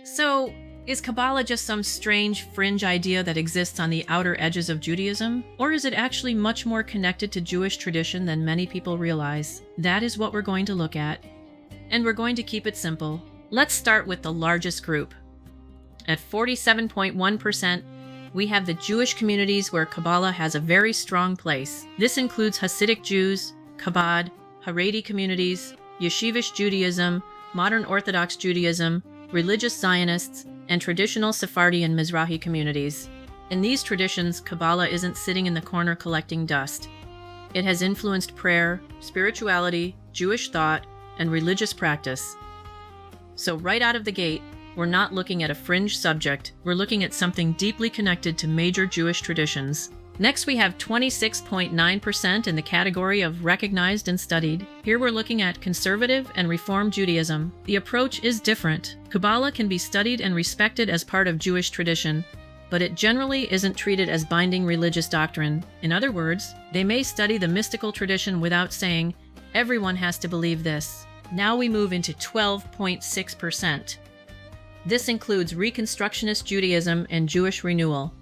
So, is Kabbalah just some strange fringe idea that exists on the outer edges of Judaism? Or is it actually much more connected to Jewish tradition than many people realize? That is what we're going to look at. And we're going to keep it simple. Let's start with the largest group. At 47.1%, we have the Jewish communities where Kabbalah has a very strong place. This includes Hasidic Jews, Chabad, Haredi communities, Yeshivish Judaism, modern Orthodox Judaism, religious Zionists, and traditional Sephardi and Mizrahi communities. In these traditions, Kabbalah isn't sitting in the corner collecting dust. It has influenced prayer, spirituality, Jewish thought, and religious practice. So right out of the gate, we're not looking at a fringe subject, we're looking at something deeply connected to major Jewish traditions. Next, we have 26.9% in the category of recognized and studied. Here we're looking at conservative and Reform Judaism. The approach is different. Kabbalah can be studied and respected as part of Jewish tradition, but it generally isn't treated as binding religious doctrine. In other words, they may study the mystical tradition without saying, everyone has to believe this. Now we move into 12.6%. This includes Reconstructionist Judaism and Jewish renewal.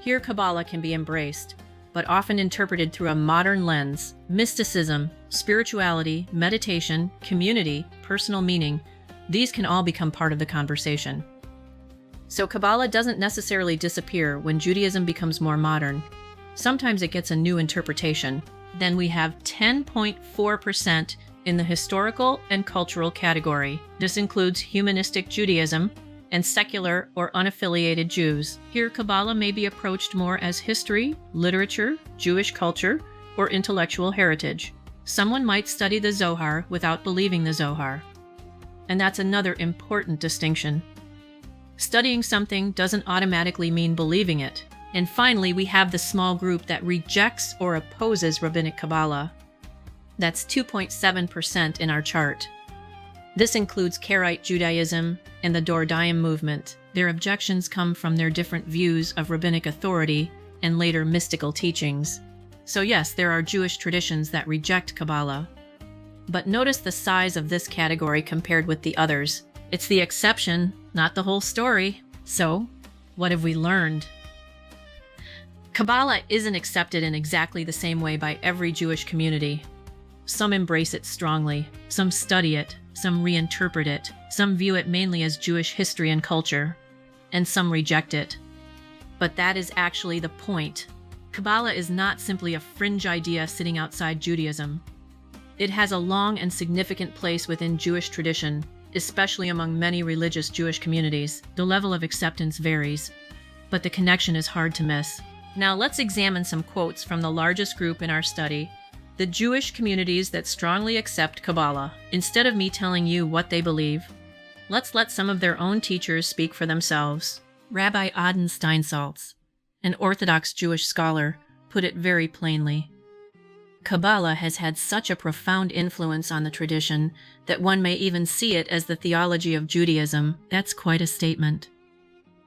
Here Kabbalah can be embraced, but often interpreted through a modern lens. Mysticism, spirituality, meditation, community, personal meaning, these can all become part of the conversation. So Kabbalah doesn't necessarily disappear when Judaism becomes more modern. Sometimes it gets a new interpretation. Then we have 10.4% in the historical and cultural category. This includes humanistic Judaism and secular or unaffiliated Jews. Here, Kabbalah may be approached more as history, literature, Jewish culture, or intellectual heritage. Someone might study the Zohar without believing the Zohar. And that's another important distinction. Studying something doesn't automatically mean believing it. And finally, we have the small group that rejects or opposes Rabbinic Kabbalah. That's 2.7% in our chart. This includes Karaite Judaism and the Dor Daim movement. Their objections come from their different views of rabbinic authority and later mystical teachings. So yes, there are Jewish traditions that reject Kabbalah. But notice the size of this category compared with the others. It's the exception, not the whole story. So, what have we learned? Kabbalah isn't accepted in exactly the same way by every Jewish community. Some embrace it strongly, some study it, some reinterpret it, some view it mainly as Jewish history and culture, and some reject it. But that is actually the point. Kabbalah is not simply a fringe idea sitting outside Judaism. It has a long and significant place within Jewish tradition, especially among many religious Jewish communities. The level of acceptance varies, but the connection is hard to miss. Now let's examine some quotes from the largest group in our study, the Jewish communities that strongly accept Kabbalah. Instead of me telling you what they believe, let's let some of their own teachers speak for themselves. Rabbi Adin Steinsaltz, an Orthodox Jewish scholar, put it very plainly. Kabbalah has had such a profound influence on the tradition that one may even see it as the theology of Judaism. That's quite a statement.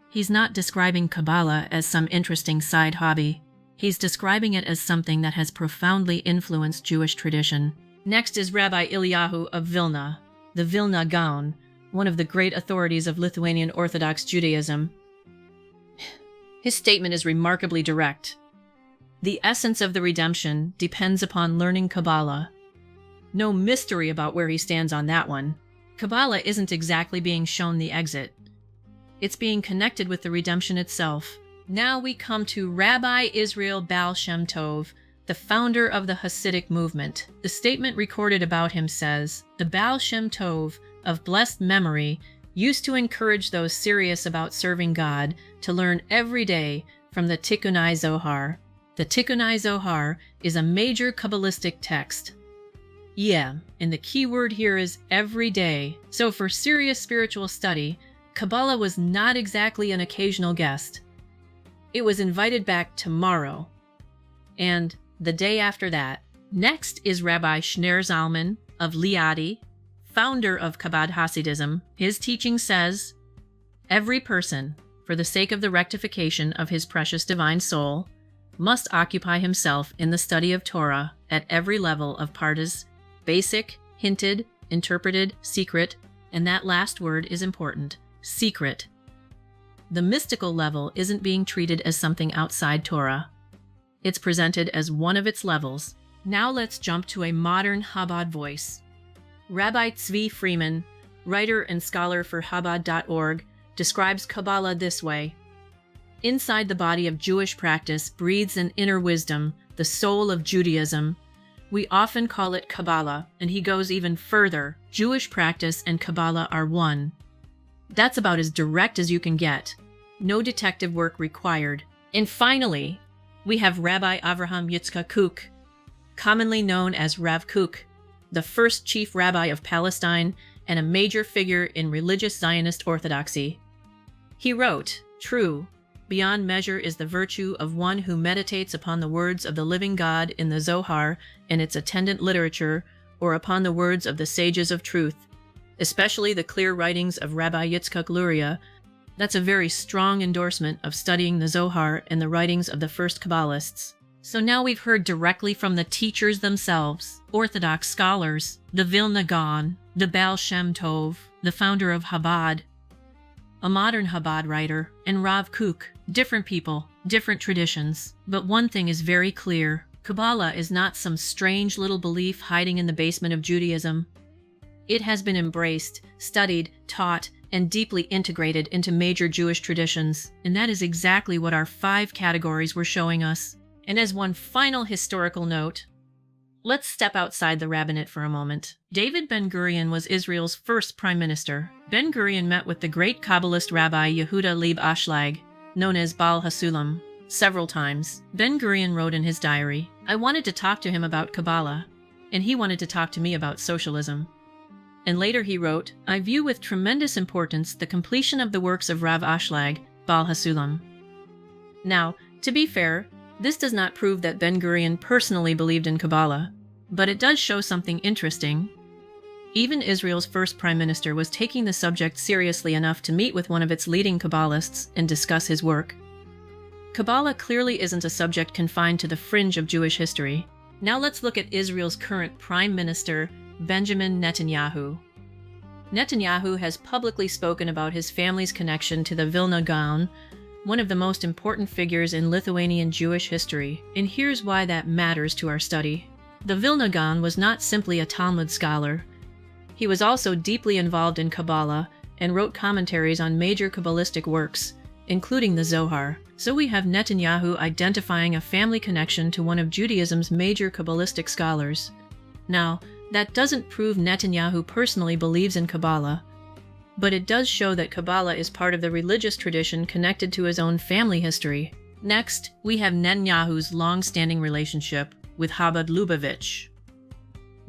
He's not describing Kabbalah as some interesting side hobby. He's describing it as something that has profoundly influenced Jewish tradition. Next is Rabbi Eliyahu of Vilna, the Vilna Gaon, one of the great authorities of Lithuanian Orthodox Judaism. His statement is remarkably direct. The essence of the redemption depends upon learning Kabbalah. No mystery about where he stands on that one. Kabbalah isn't exactly being shown the exit. It's being connected with the redemption itself. Now we come to Rabbi Israel Baal Shem Tov, the founder of the Hasidic movement. The statement recorded about him says, "The Baal Shem Tov, of blessed memory, used to encourage those serious about serving God to learn every day from the Tikkunai Zohar." The Tikkunai Zohar is a major Kabbalistic text. Yeah, and the key word here is every day. So for serious spiritual study, Kabbalah was not exactly an occasional guest. It was invited back tomorrow, and the day after that. Next is Rabbi Shner Zalman of Liadi, founder of Chabad Hasidism. His teaching says, "Every person, for the sake of the rectification of his precious divine soul, must occupy himself in the study of Torah at every level of pardes, basic, hinted, interpreted, secret, and that last word is important, secret. The mystical level isn't being treated as something outside Torah. It's presented as one of its levels. Now let's jump to a modern Chabad voice. Rabbi Tzvi Freeman, writer and scholar for Chabad.org, describes Kabbalah this way. Inside the body of Jewish practice breathes an inner wisdom, the soul of Judaism. We often call it Kabbalah, and he goes even further. Jewish practice and Kabbalah are one. That's about as direct as you can get. No detective work required. And finally, we have Rabbi Avraham Yitzchak Kook, commonly known as Rav Kook, the first chief rabbi of Palestine and a major figure in religious Zionist orthodoxy. He wrote, "True, beyond measure is the virtue of one who meditates upon the words of the living God in the Zohar and its attendant literature, or upon the words of the sages of truth, especially the clear writings of Rabbi Yitzchak Luria." That's a very strong endorsement of studying the Zohar and the writings of the first Kabbalists. So now we've heard directly from the teachers themselves, Orthodox scholars, the Vilna Gaon, the Baal Shem Tov, the founder of Chabad, a modern Chabad writer, and Rav Kook. Different people, different traditions. But one thing is very clear. Kabbalah is not some strange little belief hiding in the basement of Judaism. It has been embraced, studied, taught, and deeply integrated into major Jewish traditions. And that is exactly what our 5 categories were showing us. And as one final historical note, let's step outside the rabbinate for a moment. David Ben-Gurion was Israel's first prime minister. Ben-Gurion met with the great Kabbalist Rabbi Yehuda Leib Ashlag, known as Baal HaSulam, several times. Ben-Gurion wrote in his diary, "I wanted to talk to him about Kabbalah, and he wanted to talk to me about socialism." And later he wrote, "I view with tremendous importance the completion of the works of Rav Ashlag, Baal HaSulam." Now, to be fair, this does not prove that Ben-Gurion personally believed in Kabbalah, but it does show something interesting. Even Israel's first prime minister was taking the subject seriously enough to meet with one of its leading Kabbalists and discuss his work. Kabbalah clearly isn't a subject confined to the fringe of Jewish history. Now let's look at Israel's current prime minister, Benjamin Netanyahu. Netanyahu has publicly spoken about his family's connection to the Vilna Gaon, one of the most important figures in Lithuanian Jewish history, and here's why that matters to our study. The Vilna Gaon was not simply a Talmud scholar. He was also deeply involved in Kabbalah and wrote commentaries on major Kabbalistic works, including the Zohar. So we have Netanyahu identifying a family connection to one of Judaism's major Kabbalistic scholars. Now, that doesn't prove Netanyahu personally believes in Kabbalah, but it does show that Kabbalah is part of the religious tradition connected to his own family history. Next, we have Netanyahu's long-standing relationship with Chabad Lubavitch.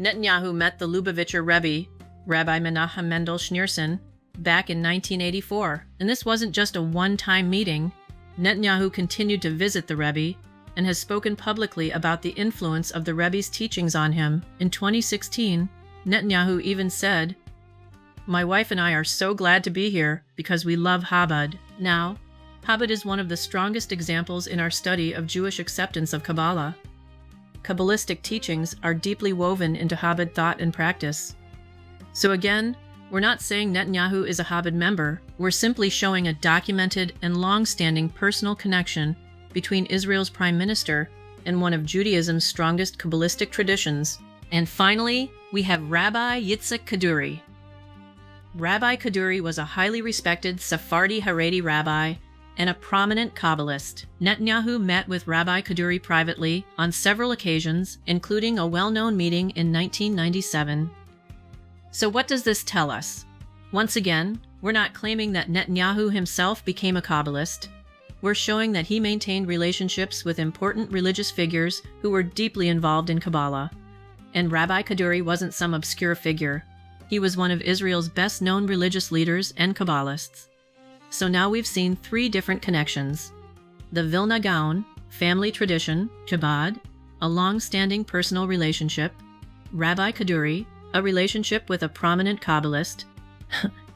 Netanyahu met the Lubavitcher Rebbe, Rabbi Menachem Mendel Schneerson, back in 1984, and this wasn't just a one-time meeting. Netanyahu continued to visit the Rebbe and has spoken publicly about the influence of the Rebbe's teachings on him. In 2016, Netanyahu even said, "My wife and I are so glad to be here because we love Chabad." Now, Chabad is one of the strongest examples in our study of Jewish acceptance of Kabbalah. Kabbalistic teachings are deeply woven into Chabad thought and practice. So again, we're not saying Netanyahu is a Chabad member. We're simply showing a documented and long-standing personal connection between Israel's prime minister and one of Judaism's strongest Kabbalistic traditions. And finally, we have Rabbi Yitzchak Kaduri. Rabbi Kaduri was a highly respected Sephardi Haredi rabbi and a prominent Kabbalist. Netanyahu met with Rabbi Kaduri privately on several occasions, including a well-known meeting in 1997. So what does this tell us? Once again, we're not claiming that Netanyahu himself became a Kabbalist. We're showing that he maintained relationships with important religious figures who were deeply involved in Kabbalah. And Rabbi Kaduri wasn't some obscure figure. He was one of Israel's best-known religious leaders and Kabbalists. So now we've seen 3 different connections. The Vilna Gaon, family tradition, Chabad, a long-standing personal relationship, Rabbi Kaduri, a relationship with a prominent Kabbalist.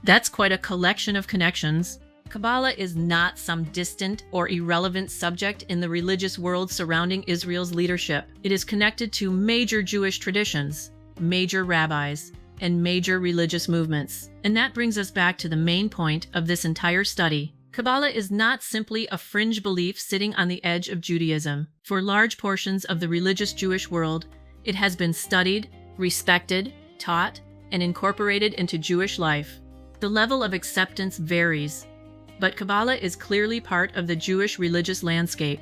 That's quite a collection of connections. Kabbalah is not some distant or irrelevant subject in the religious world surrounding Israel's leadership. It is connected to major Jewish traditions, major rabbis, and major religious movements. And that brings us back to the main point of this entire study. Kabbalah is not simply a fringe belief sitting on the edge of Judaism. For large portions of the religious Jewish world, it has been studied, respected, taught, and incorporated into Jewish life. The level of acceptance varies, but Kabbalah is clearly part of the Jewish religious landscape.